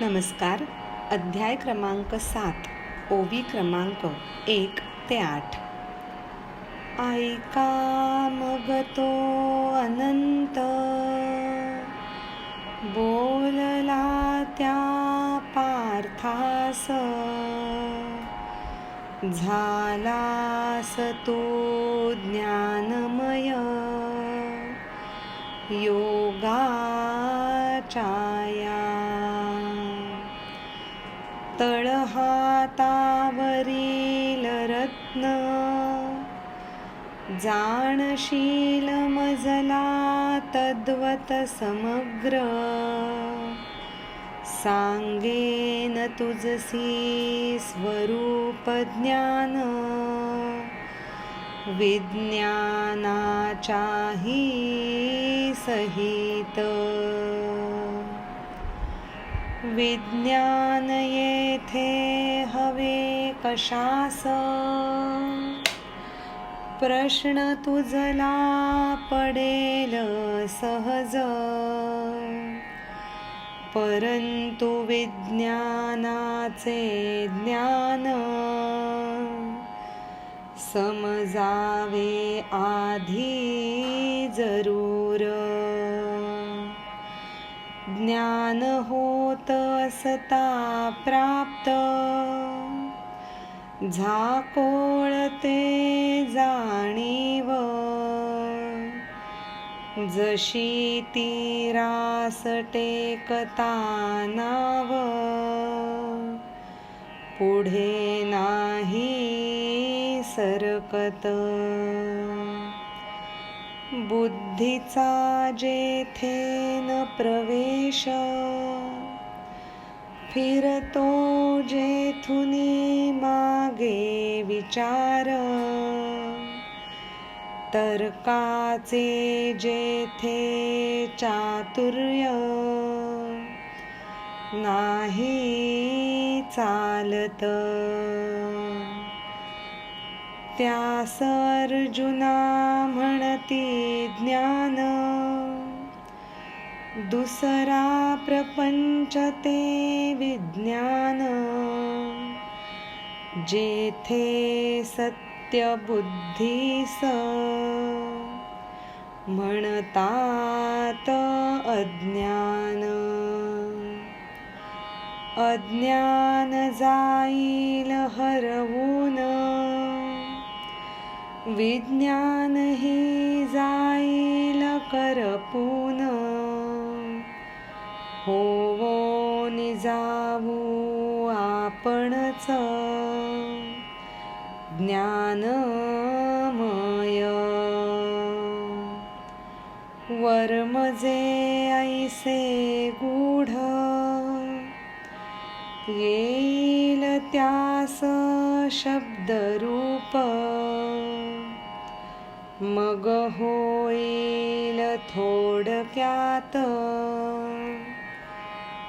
नमस्कार. अध्याय क्रमांक 7, ओवी क्रमांक 1 ते 8. ऐका मग तो अनंत बोलला त्या पार्थास, झालास तू ज्ञानमय योगाचाया. तळहातावरील रत्न जाणशील मजला तद्वत समग्र. सांगेन तुझसी स्वरूप ज्ञान विज्ञानाच्याही सहित. विज्ञान येथे हवे कशास, प्रश्न तुझला पडेल सहज. परंतु विज्ञानाचे ज्ञान समजावे आधी जरूर. ज्ञान होत असता प्राप्त, झाकोळते जाणीव. जशी ती रास टेकता नाव, पुढे नाही सरकत. बुद्धीचा जेथे न प्रवेश, फिरतो जेथुनी मागे विचार. तर्काचे जेथे चातुर्य, नाही चालत. त्यास अर्जुना म्हणती ज्ञान, दुसरा प्रपंच ते विज्ञान. जेथे सत्य बुद्धीस म्हणतात अज्ञान. अज्ञान जाईल हरवून, विज्ञान ही जाईल करपून. होवो निजावू आपणच ज्ञानमय. वर्मजे ऐसे गूढ, येईल त्यास शब्दरूप. मग होईल थोडक्यात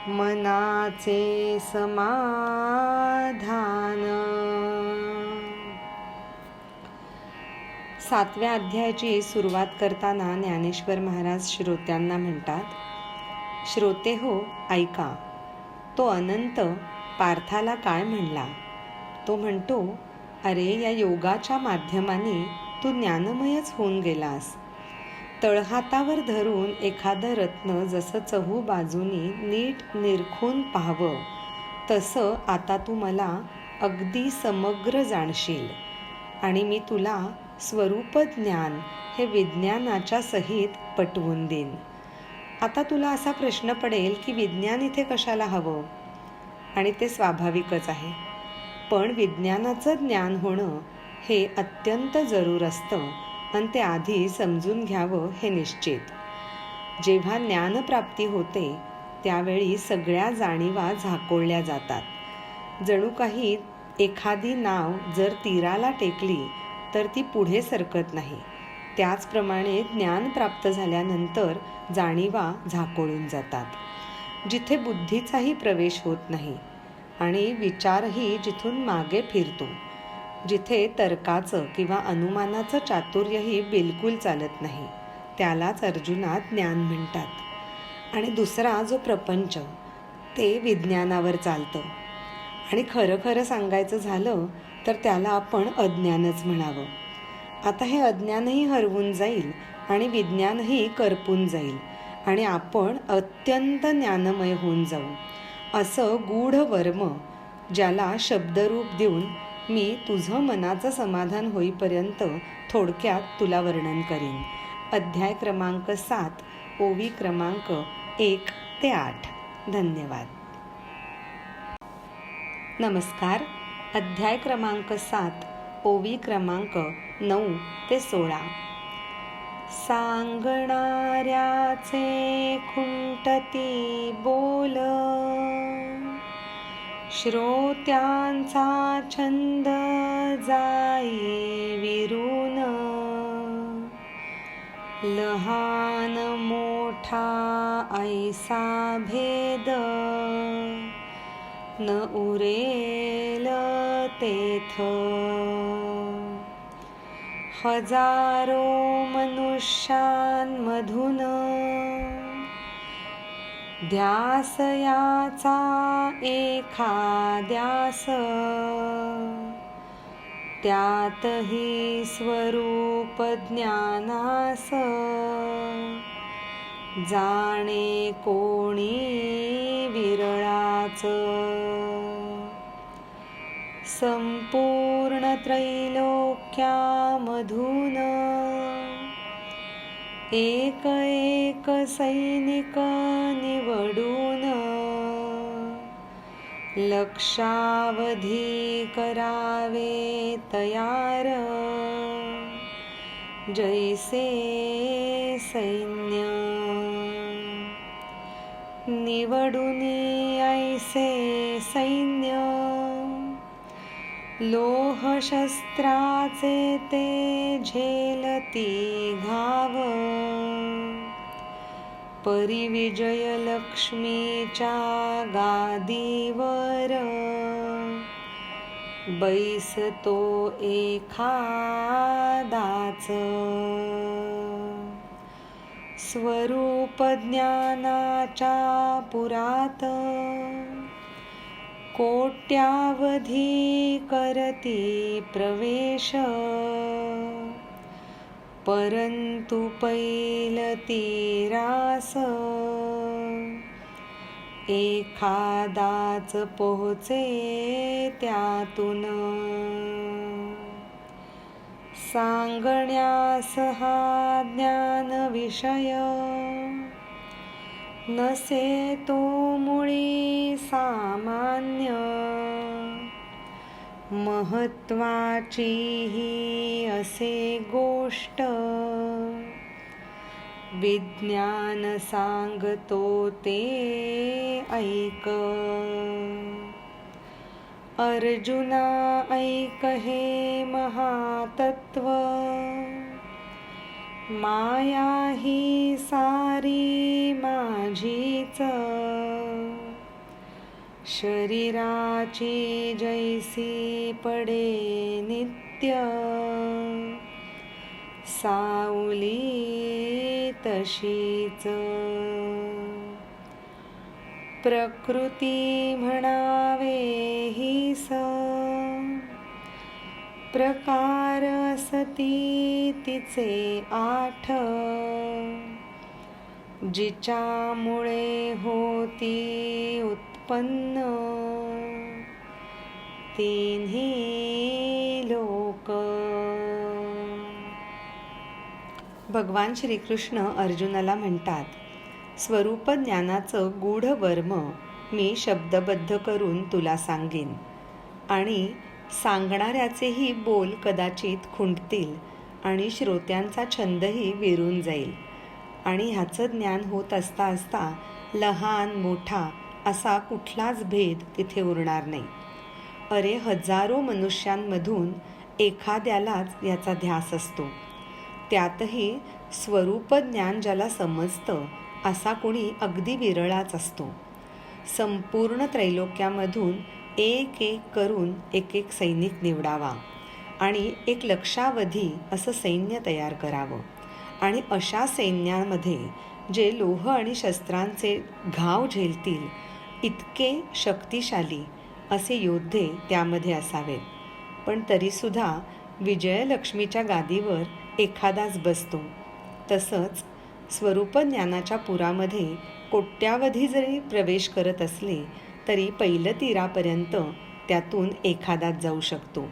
मनाचे समाधान. 7व्या अध्यायाची सुरुवात करताना ज्ञानेश्वर महाराज श्रोत्यांना म्हणतात, श्रोते हो, ऐका. तो अनंत पार्थाला काय म्हणला. तो म्हणतो, अरे, या योगाच्या माध्यमाने तू ज्ञानमयच होऊन गेलास. तळहातावर धरून एखादं रत्न जसं चहू बाजूनी नीट निरखून पाहावं, तसं आता तू मला अगदी समग्र जाणशील. आणि मी तुला स्वरूप ज्ञान हे विज्ञानाच्या सहित पटवून देईन. आता तुला असा प्रश्न पडेल की विज्ञान इथे कशाला हवं. आणि ते स्वाभाविकच आहे. पण विज्ञानाचं ज्ञान होणं हे अत्यंत जरूर असतं आणि ते आधी समजून घ्यावं हे निश्चित. जेव्हा ज्ञानप्राप्ती होते त्यावेळी सगळ्या जाणीवा झाकोळल्या जातात. जणू काही एखादी नाव जर तीराला टेकली तर ती पुढे सरकत नाही. त्याचप्रमाणे ज्ञान प्राप्त झाल्यानंतर जाणीवा झाकोळून जातात. जिथे बुद्धीचाही प्रवेश होत नाही आणि विचारही जिथून मागे फिरतो, जिथे तर्काचं किंवा अनुमानाचं चातुर्यही बिलकुल चालत नाही, त्यालाच अर्जुना ज्ञान म्हणतात. आणि दुसरा जो प्रपंच, ते विज्ञानावर चालतं. आणि खरं खरं सांगायचं झालं तर त्याला आपण अज्ञानच म्हणावं. आता हे अज्ञानही हरवून जाईल आणि विज्ञानही करपून जाईल आणि आपण अत्यंत ज्ञानमय होऊन जाऊ. असं गूढ वर्म ज्याला शब्दरूप देऊन मी तुझं मनाचं समाधान होईपर्यंत थोडक्यात तुला वर्णन करीन. अध्याय क्रमांक 7, ओवी क्रमांक 1 ते 8. धन्यवाद. नमस्कार. अध्याय क्रमांक 7, ओवी क्रमांक 9 ते 16. सांगणाऱ्याचे खुंटती बोल, श्रोत्यांचा छंद जाई विरून. लहान मोठा ऐसा भेद, न उरेल तेथ. हजारो मनुष्यांमधून ध्यास याचा एखाद्यास, त्यातही स्वरूप ज्ञानास जाणे कोणी विरळाच. संपूर्ण त्रैलोक्यामधून एक एक सैनिक निवडून, लक्षावधी करावे तयार, जैसे सैन्य. निवडूनी ऐसे सैन्य, लोहशस्त्राचे ते झेलती घाव. परिविजय लक्ष्मीच्या गादीवर, बैसतो एखादाच. स्वरूप ज्ञानाच्या पुरात, कोट्यावधी करती प्रवेश. परंतु पैलती रास, एखादाच पोहोचे त्यातून. सांगण्यास हा ज्ञान विषय, नसे तो मुळी सामान्य. महत्वाची ही असे गोष्ट, विज्ञान सांगतो ते ऐक. अर्जुना ऐक हे महातत्व, माया ही सारी माझीच. शरीराची जैसी पडे नित्य, सावली तशीच. प्रकृती म्हणावे हीस, प्रकार असती तिचे 8. जिच्यामुळे होती उत्पन्न, तिन्ही लोक. भगवान श्रीकृष्ण अर्जुनाला म्हणतात, स्वरूप ज्ञानाचं गूढ वर्म मी शब्दबद्ध करून तुला सांगेन आणि सांगणाऱ्याचेही बोल कदाचित खुंटतील आणि श्रोत्यांचा छंदही विरून जाईल आणि ह्याचं ज्ञान होत असता असता लहान मोठा असा कुठलाच भेद तिथे उरणार नाही. अरे हजारो मनुष्यांमधून एखाद्यालाच याचा ध्यास असतो. त्यातही स्वरूप ज्ञान ज्याला समजतं असा कोणी अगदी विरळाच असतो. संपूर्ण त्रैलोक्यामधून एक एक करून एक एक सैनिक निवडावा आणि एक लक्षावधी असं सैन्य तयार करावं आणि अशा सैन्यामध्ये जे लोह आणि शस्त्रांचे घाव झेलतील इतके शक्तिशाली असे योद्धे त्यामध्ये असावेत. पण तरीसुद्धा विजयलक्ष्मीच्या गादीवर एखादाच बसतो. तसंच स्वरूपज्ञानाच्या पुरामध्ये कोट्यावधी जरी प्रवेश करत असले तरी पैलतीरापर्यंत त्यातून एखादाच जाऊ शकतो.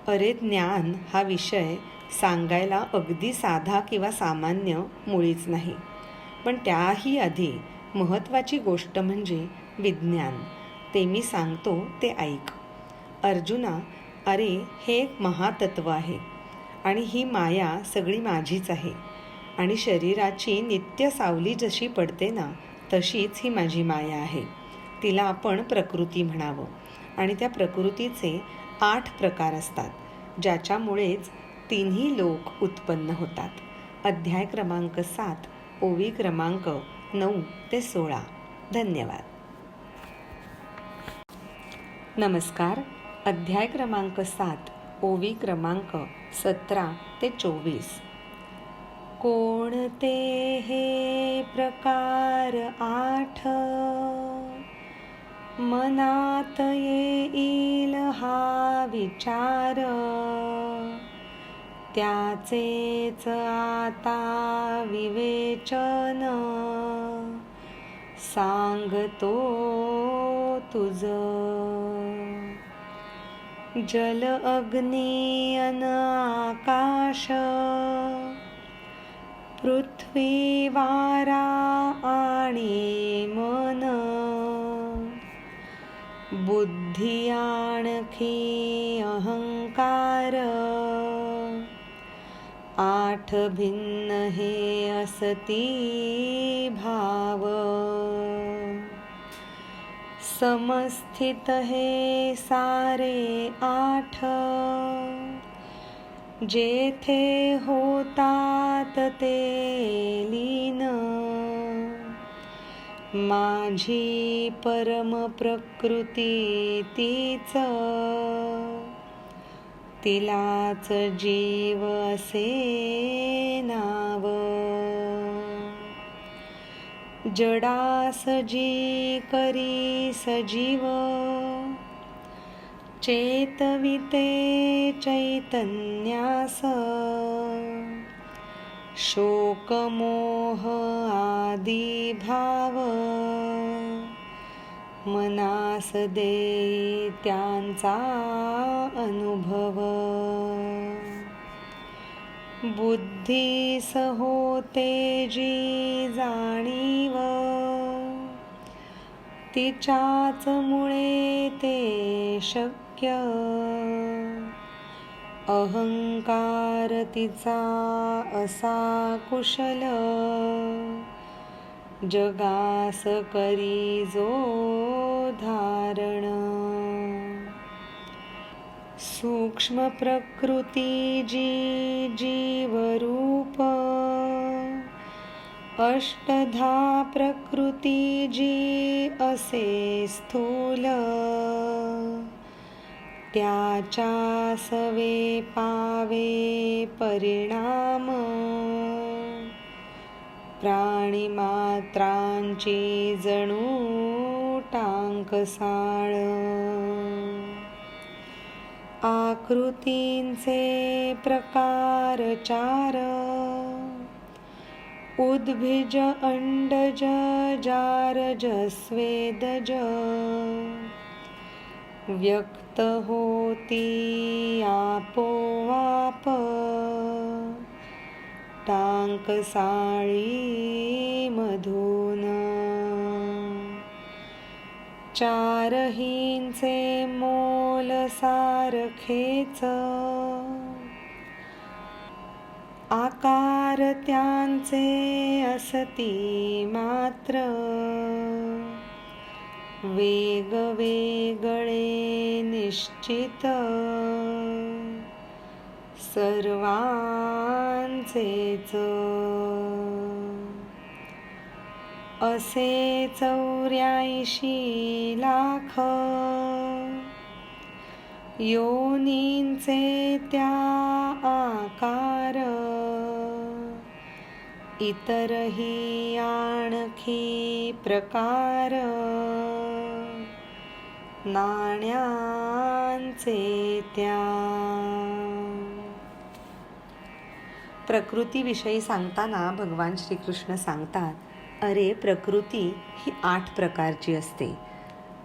अरे, ज्ञान हा विषय सांगायला अगदी साधा किंवा सामान्य मुळीच नाही. पण त्याही आधी महत्त्वाची गोष्ट म्हणजे विज्ञान. ते मी सांगतो ते ऐक. अर्जुना, अरे, हे एक महातत्व आहे आणि ही माया सगळी माझीच आहे. आणि शरीराची नित्य सावली जशी पडते ना, तशीच ही माझी माया आहे. तिला आपण प्रकृती म्हणावं. आणि त्या प्रकृतीचे 8 प्रकार असतात, ज्याच्यामुळेच तिन्ही लोक उत्पन्न होतात. अध्याय क्रमांक 7, ओवी क्रमांक 9 ते 16. धन्यवाद. नमस्कार. अध्याय क्रमांक 7, ओवी क्रमांक 17 ते 24. कोणते हे प्रकार 8 मनात येईल हा विचार, त्याचेच आता विवेचन सांगतो तुझ. जल अग्नी अन आकाश, पृथ्वी वारा आणि मन, बुद्धी आणखी अहंकार, 8 भिन्न हे असती भाव. समस्थित हे सारे 8, जेथे होतात ते लीन. माझी परम प्रकृती तीच, तिलाच जीव असे नाव. जडास जी करी सजीव, चेतविते चैतन्यास. शोकमोह आदी भाव, मनास देई त्यांचा अनुभव. बुद्धीस होते जी जाणीव, तिच्याच मुळे ते शक्य. अहंकार तिचा असा कुशल, जगास करी जो धारण. सूक्ष्म प्रकृती जी जीवरूप, अष्टधा प्रकृती जी असे स्थूल. त्याच्या सवे पावे परिणाम, प्राणिमात्रांची जणू टांकसाळ. आकृतींचे प्रकार 4, उद्भिज अंडज जारज स्वेदज. व्यक्त होती आपोआप, टांकसाळी मधून. चारहींचे मोल सारखेच, आकार त्यांचे असती मात्र. वेगवेगळे निश्चित, सर्वांचेच. असे 84 लाख, योनींचे त्या आकार. इतरही आणखी प्रकार, नाण्यांचे त्या. प्रकृतीविषयी सांगताना भगवान श्रीकृष्ण सांगतात, अरे प्रकृती ही 8 प्रकारची असते.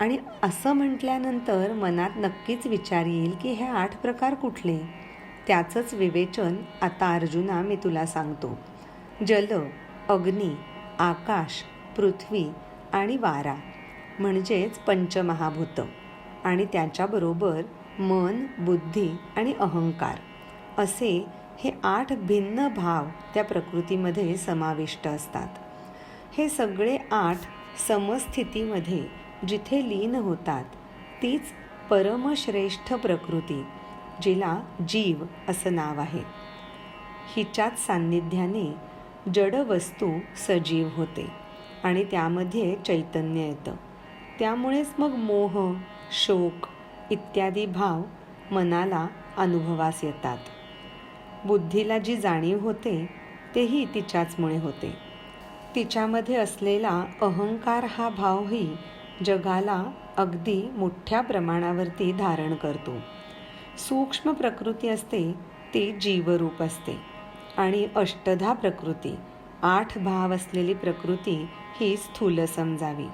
आणि असं म्हटल्यानंतर मनात नक्कीच विचार येईल की हे 8 प्रकार कुठले. त्याचंच विवेचन आता अर्जुना मी तुला सांगतो. जल, अग्नी, आकाश, पृथ्वी आणि वारा म्हणजेच पंचमहाभूत आणि त्याच्याबरोबर मन, बुद्धी आणि अहंकार असे हे 8 भिन्न भाव त्या प्रकृतीमध्ये समाविष्ट असतात. हे सगळे 8 समस्थितीमध्ये जिथे लीन होतात तीच परमश्रेष्ठ प्रकृती, जिला जीव असं नाव आहे. हिच्याच सान्निध्याने जड वस्तू सजीव होते आणि त्यामध्ये चैतन्य येतं. त्यामुळेच मग मोह, शोक इत्यादी भाव मनाला अनुभवास येतात. बुद्धीला जी जाणीव होते तेही तिच्याचमुळे होते. तिच्यामध्ये असलेला अहंकार हा भावही जगाला अगदी मोठ्या प्रमाणावरती धारण करतो. सूक्ष्म प्रकृती असते ती जीवरूप असते आणि अष्टधा प्रकृती 8 भाव असलेली प्रकृती ही स्थूल समजावी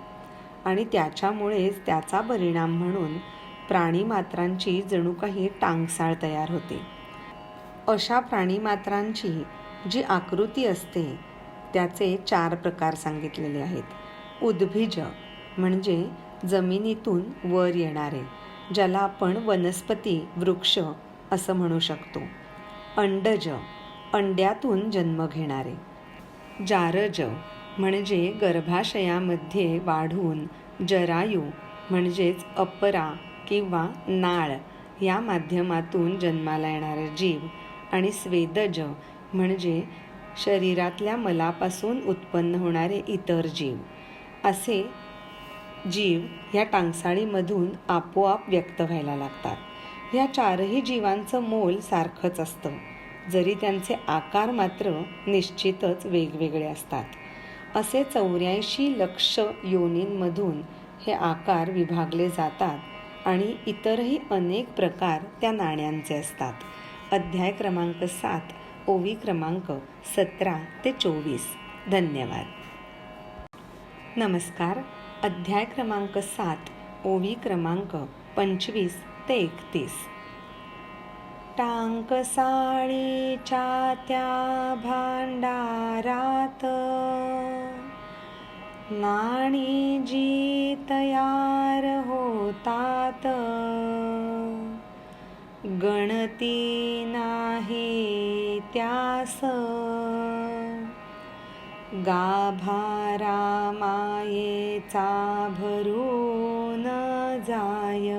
आणि त्याच्यामुळेच त्याचा परिणाम म्हणून प्राणीमात्रांची जणू काही टांगसाळ तयार होते. अशा प्राणीमात्रांची जी आकृती असते त्याचे 4 प्रकार सांगितलेले आहेत. उद्भिज म्हणजे जमिनीतून वर येणारे, ज्याला आपण वनस्पती, वृक्ष असं म्हणू शकतो. अंडज अंड्यातून जन्म घेणारे. जारज म्हणजे गर्भाशयामध्ये वाढून जरायू म्हणजेच अपरा किंवा नाळ या माध्यमातून जन्माला येणारे जीव. आणि स्वेदज म्हणजे शरीरातल्या मलापासून उत्पन्न होणारे इतर जीव. असे जीव ह्या टांगसाळीमधून आपोआप व्यक्त व्हायला लागतात. ह्या 4ही जीवांचं मोल सारखंच असतं, जरी त्यांचे आकार मात्र निश्चितच वेगवेगळे असतात. असे 84 लक्ष योनींमधून हे आकार विभागले जातात आणि इतरही अनेक प्रकार त्या नाण्यांचे असतात. अध्याय क्रमांक 7, ओवी क्रमांक 17 ते 24. धन्यवाद. नमस्कार. अध्याय क्रमांक 7, ओवी क्रमांक 25 ते 31. टांकसाळीच्या त्या भांडारात नाणी जी तयार होतात, गणती नाही त्यास गाभारा मायेचा भरून जाय.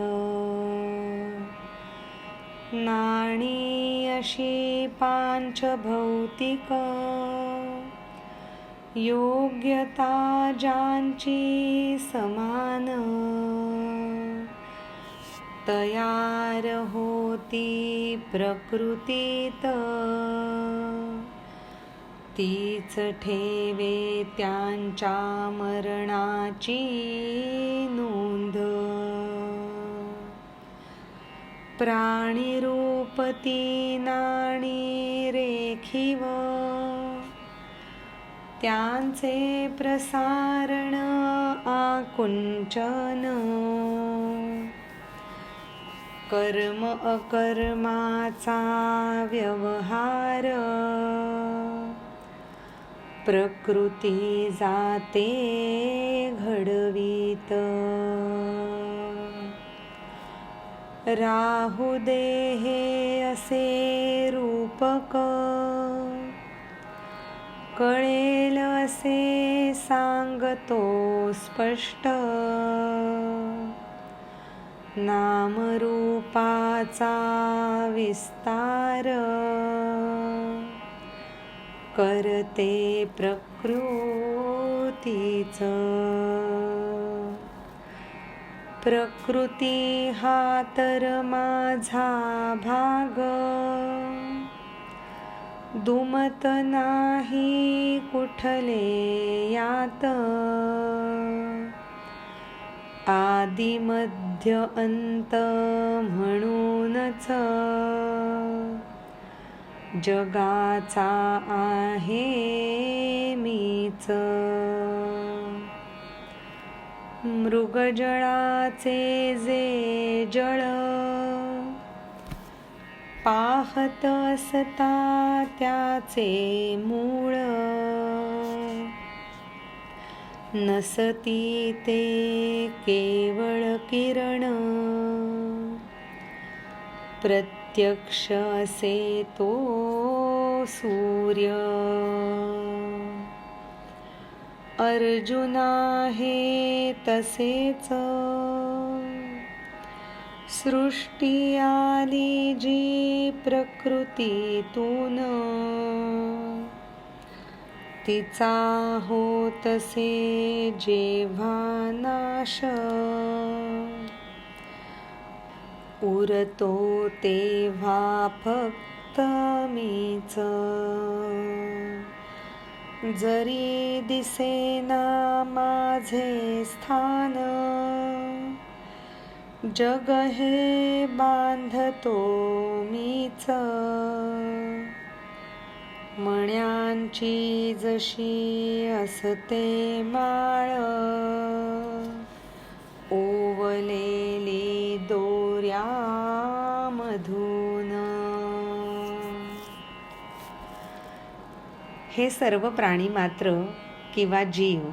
नाणी अशी पांचभौतिक योग्यता ज्यांची समान, तयार होती प्रकृतीत तीच ठेवे त्यांच्या मरणाची नोंद. प्राणीरूपती नाणी रेखीव त्यांचे प्रसारण आकुंचन. कर्म अकर्माचा व्यवहार प्रकृती जाते घडवीत. राहू दे हे असे रूपक, कळेल असे सांगतो स्पष्ट. नामरूपाचा विस्तार करते प्रकृतीच. प्रकृती हा तर माझा भाग, दुमत नाही कुठले यात. आदि मध्य अंत म्हणूनच जगाचा आहे मीच. मृगजळाचे जे जळ पाहत असता त्याचे मूळ. नसती ते केवळ किरण प्रत्यक्ष असे तो सूर्य. अर्जुना हे तसेच सृष्टी आली जी प्रकृतीतून तिचा होतसे जेव्हा नाश उरतो तेव्हा फक्त मीच. जरी दिसेना माझे स्थान जग हे बांधतो मीच. मण्यांची जशी असते माळ ओवलेली दोऱ्यामधून. हे सर्व प्राणी मात्र किंवा जीव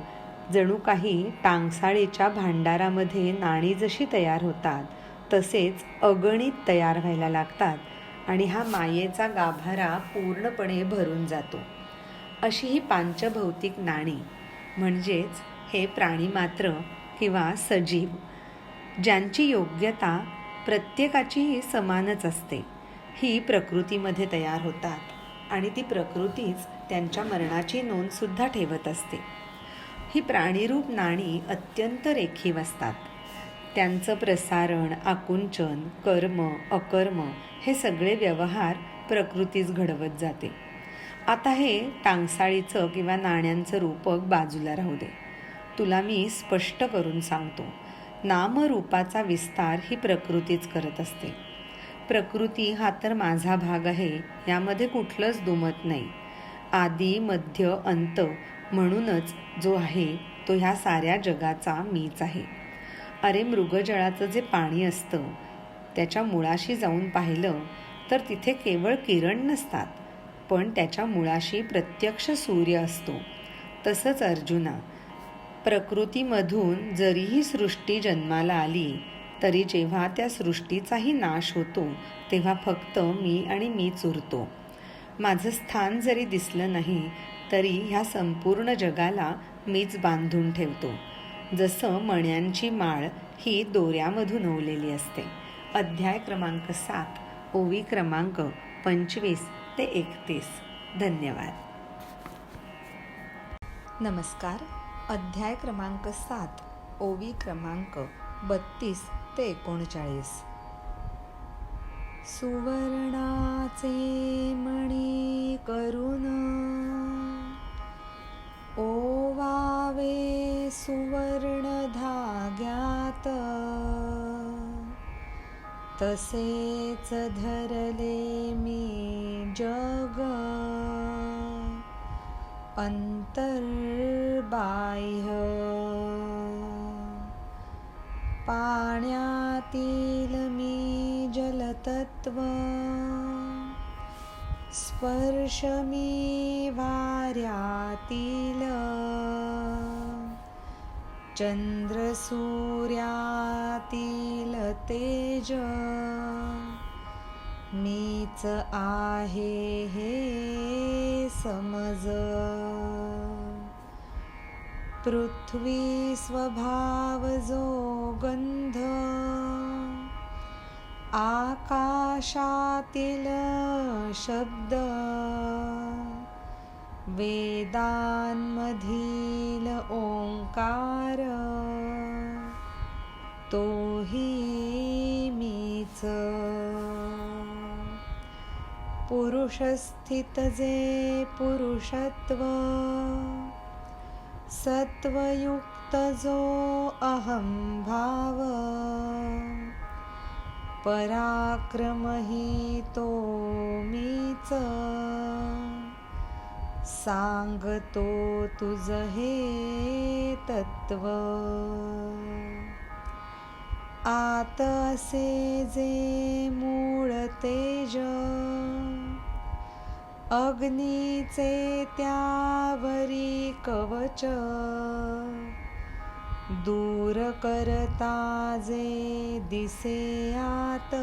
जणू काही टांगसाळीच्या भांडारामध्ये नाणी जशी तयार होतात तसेच अगणित तयार व्हायला लागतात आणि हा मायेचा गाभारा पूर्णपणे भरून जातो. अशी ही पांचभौतिक नाणी म्हणजेच हे प्राणी मात्र किंवा सजीव ज्यांची योग्यता प्रत्येकाची समानच असते ही प्रकृतीमध्ये तयार होतात आणि ती प्रकृतीच त्यांच्या मरणाची नोंदसुद्धा ठेवत असते. ही प्राणीरूप नाणी अत्यंत रेखीव असतात. त्यांचं प्रसारण, आकुंचन, कर्म, अकर्म हे सगळे व्यवहार प्रकृतीच घडवत जाते. आता हे टांगसाळीचं किंवा नाण्यांचं रूपक बाजूला राहू दे. तुला मी स्पष्ट करून सांगतो, नामरूपाचा विस्तार ही प्रकृतीच करत असते. प्रकृती हा तर माझा भाग आहे, यामध्ये कुठलंच दुमत नाही. आदी मध्य अंत म्हणूनच जो आहे तो ह्या साऱ्या जगाचा मीच आहे. अरे, मृगजळाचं जे पाणी असतं त्याच्या मुळाशी जाऊन पाहिलं तर तिथे केवळ किरण नसतात, पण त्याच्या मुळाशी प्रत्यक्ष सूर्य असतो. तसंच अर्जुना, प्रकृतीमधून जरीही सृष्टी जन्माला आली तरी जेव्हा त्या सृष्टीचाही नाश होतो तेव्हा फक्त मी आणि मीच उरतो. माझं स्थान जरी दिसलं नाही तरी ह्या संपूर्ण जगाला मीच बांधून ठेवतो. जसं मण्यांची माळ ही दोऱ्यामधून ओवलेली असते. अध्याय क्रमांक 7, ओवी क्रमांक 25 ते 31. धन्यवाद. नमस्कार. अध्याय क्रमांक 7, ओवी क्रमांक 32 ते 39. सुवर्णाचे मणी करून ओवावे सुवर्ण धाग्यात तसेच धरले मी जग अंतर्बाह्य. पाण्यातील मी जलतत्व स्पर्श मी वाऱ्यातील चंद्र सूर्यातील तेज मीच आहे हे समज. पृथ्वी स्वभाव जो गंध आकाशातील शब्द वेदांमधील ओंकार तोही मीच. पुरुषस्थित जे पुरुषत्व सत्वयुक्त तजो अहंभाव, पराक्रमही तो मीच, सांगतो तुझ हे तत्व. आत असे जे मूळ तेज, अग्नीचे त्यावरी कवच, दूर करता जे दिसे आत,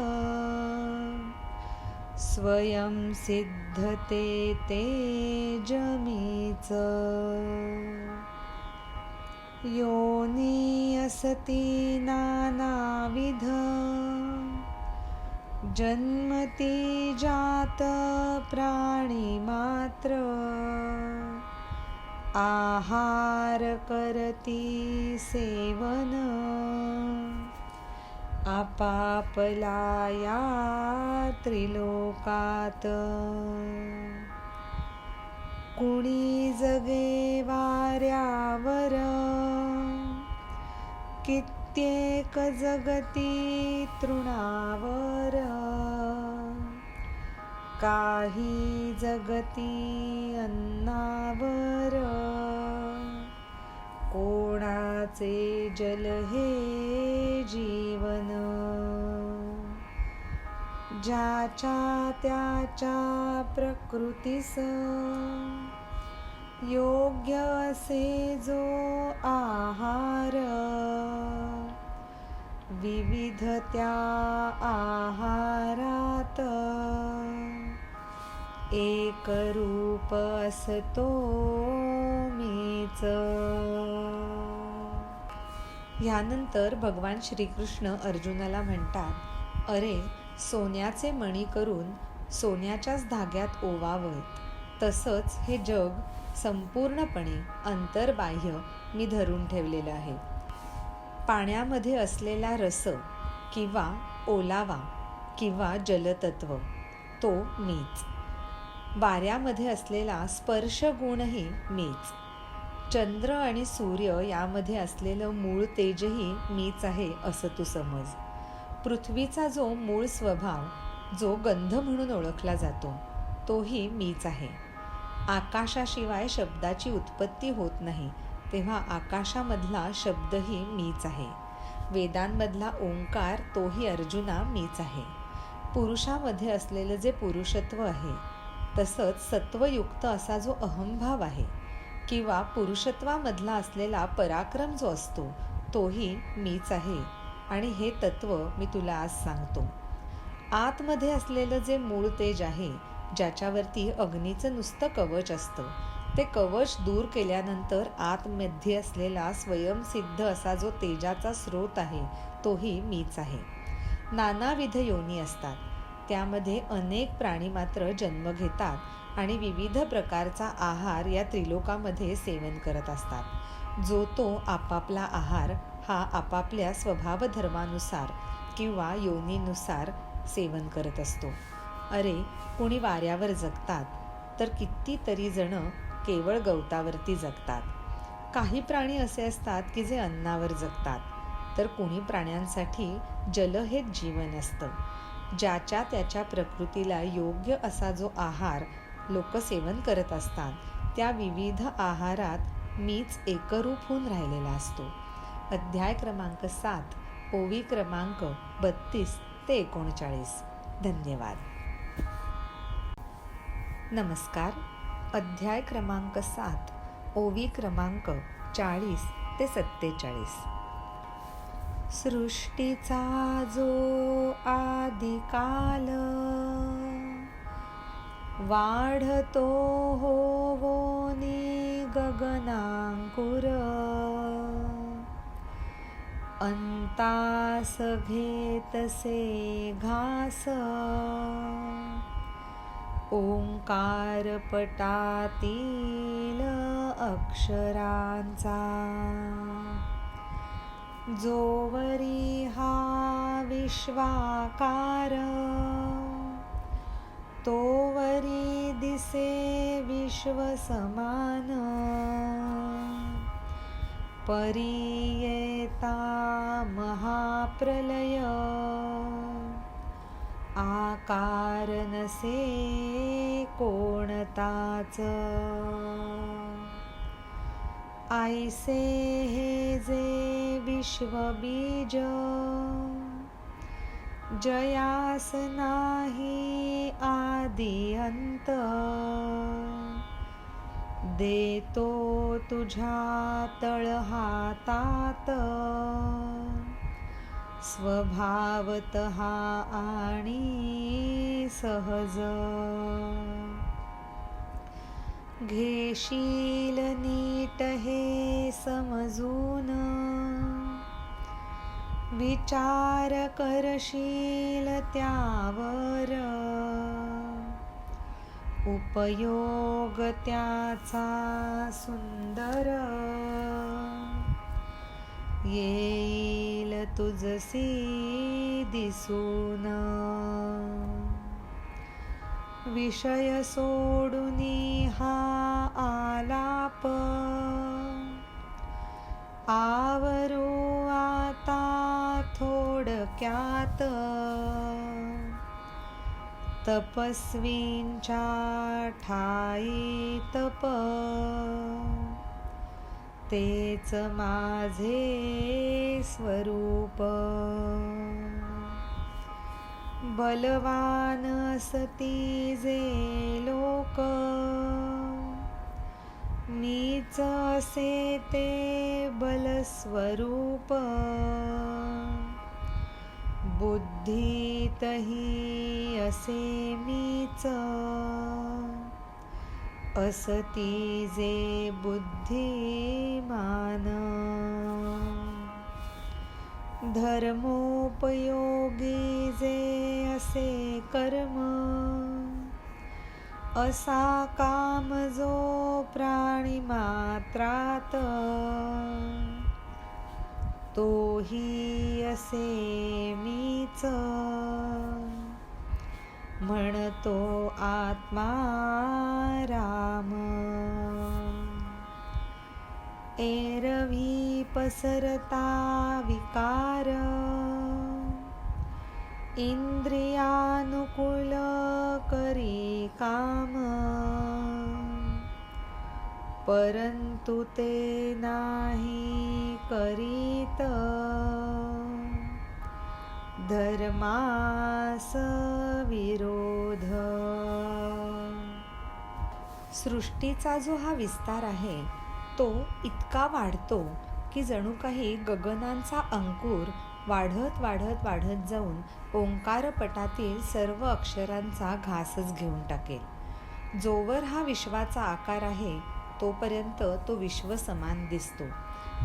स्वयं सिद्धते तेज मीच. योनी असती नानाविध, जन्मती जात प्राणी मात्र, आहार करती सेवन, आपापला या त्रिलोकात. कुणी जगे वाऱ्यावर, कित्येक जगती तृणावर, काही जगती अन्नावर, कोणाचे जल हे जीवन. ज्याच्या त्याच्या प्रकृतीस, योग्य असे जो आहार, विविध त्या आहारात, एक रूप असतो मीच. यानंतर भगवान श्रीकृष्ण अर्जुनाला म्हणतात, अरे सोन्याचे मणी करून सोन्याच्याच धाग्यात ओवावं, तसंच हे जग संपूर्णपणे अंतर्बाह्य मी धरून ठेवलेलं आहे. पाण्यामध्ये असलेला रस किंवा ओलावा किंवा जलतत्व तो मीच. वाऱ्यामध्ये असलेला स्पर्श गुणही मीच. चंद्र आणि सूर्य यामध्ये असलेलं मूळ तेजही मीच आहे असं तू समज. पृथ्वीचा जो मूळ स्वभाव, जो गंध म्हणून ओळखला जातो, तोही मीच आहे. आकाशाशिवाय शब्दाची उत्पत्ती होत नाही, तेव्हा आकाशामधला शब्दही मीच आहे. वेदांमधला ओंकार तोही अर्जुना मीच आहे. पुरुषामध्ये असलेलं जे पुरुषत्व आहे, तसंच सत्वयुक्त असा जो अहंभाव आहे किंवा पुरुषत्वामधला असलेला पराक्रम जो असतो, तोही मीच आहे. आणि हे तत्व मी तुला आज सांगतो. आतमध्ये असलेलं जे मूळ तेज आहे, ज्याच्यावरती अग्नीचं नुसतं कवच असतं, ते कवच दूर केल्यानंतर आतमध्ये असलेला स्वयंसिद्ध असा जो तेजाचा स्रोत आहे, तोही मीच आहे. नानाविध योनी असतात, त्यामध्ये अनेक प्राणी मात्र जन्म घेतात आणि विविध प्रकारचा आहार या त्रिलोकामध्ये सेवन करत असतात. जो तो आपापला आहार हा आपापल्या स्वभावधर्मानुसार किंवा योनीनुसार सेवन करत असतो. अरे कोणी वाऱ्यावर जगतात, तर कितीतरी जण केवळ गवतावरती जगतात. काही प्राणी असे असतात की जे अन्नावर जगतात, तर कुणी प्राण्यांसाठी जल हेच जीवन असतं. ज्याच्या त्याच्या प्रकृतीला योग्य असा जो आहार लोक सेवन करत असतात, त्या विविध आहारात मीच एकरूप होऊन राहिलेला असतो. अध्याय क्रमांक 7, ओवी क्रमांक 32 ते 39. धन्यवाद. नमस्कार. अध्याय क्रमांक 7, ओवी क्रमांक 40 ते 47. सृष्टीचा जो आदिकाल, वाढतो होवोनी गगनांकुर, अंतास घेतसे घास, ओंकार पटातील अक्षरांचा, जोवरी हा विश्वाकार, तोवरी दिसे विश्व समान, परियेता महाप्रलय आकार नसे कोणताच ऐसे हे जे विश्वबीज जयास नाही आदि अंत देतो तुझ्या तळहातात स्वभावतः आणि सहज घेशील नीट हे समजून विचार करशील त्यावर उपयोग त्याचा सुंदर येईल तुझसी दिसून विषय सोडून हा आलाप आवरू आता थोडक्यात तपस्वींच्या ठाई तप तेच माझे स्वरूप बलवान असती जे लोक मीच असे ते बलस्वरूप बुद्धीतही असे मीच असती जे बुद्धिमान धर्मोपयोगी जे असे कर्म असा काम जो प्राणी मात्रात तोही असे मीच म्हणतो आत्मा राम एरवी पसरता विकार इंद्रियानुकूल करी काम परंतु ते नाही करीत धर्मास विरोध सृष्टीचा जो हा विस्तार आहे तो इतका वाढतो की जणू काही गगनांचा अंकुर वाढत वाढत वाढत जाऊन ओंकारपटातील सर्व अक्षरांचा घासच घेऊन टाकेल. जोवर हा विश्वाचा आकार आहे तोपर्यंत तो विश्व समान दिसतो,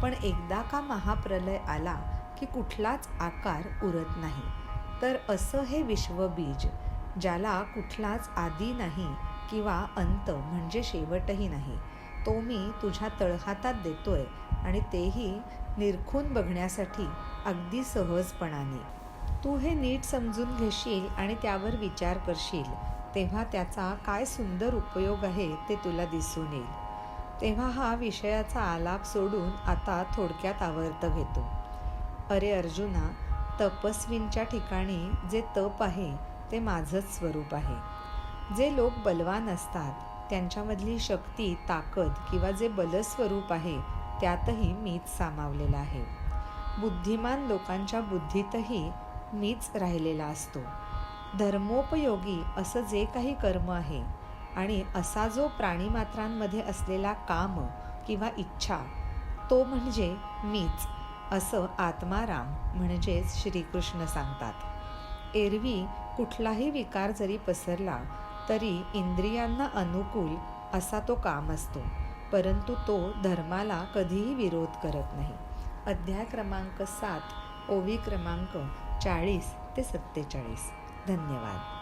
पण एकदा का महाप्रलय आला की कुठलाच आकार उरत नाही. तर असं हे विश्वबीज ज्याला कुठलाच आदी नाही किंवा अंत म्हणजे शेवटही नाही, तो मी तुझ्या तळहातात देतोय आणि तेही निरखून बघण्यासाठी अगदी सहजपणाने. तू हे नीट समजून घेशील आणि त्यावर विचार करशील तेव्हा त्याचा काय सुंदर उपयोग आहे ते तुला दिसून येईल. तेव्हा हा विषयाचा आलाप सोडून आता थोडक्यात आवर्त घेतो. अरे अर्जुना, तपस्वींच्या ठिकाणी जे तप आहे ते माझंच स्वरूप आहे. जे लोक बलवान असतात त्यांच्यामधली शक्ती, ताकद किंवा जे बलस्वरूप आहे त्यातही मीच सामावलेला आहे. बुद्धिमान लोकांच्या बुद्धीतही मीच राहिलेला असतो. धर्मोपयोगी असं जे काही कर्म आहे आणि असा जो प्राणीमात्रांमध्ये असलेला काम किंवा इच्छा तो म्हणजे मीच, असं आत्माराम म्हणजेच श्रीकृष्ण सांगतात. एरवी कुठलाही विकार जरी पसरला तरी इंद्रियांना अनुकूल असा तो काम असतो, परंतु तो धर्माला कधीही विरोध करत नाही. अध्याय क्रमांक 7, ओवी क्रमांक 40 ते 47. धन्यवाद.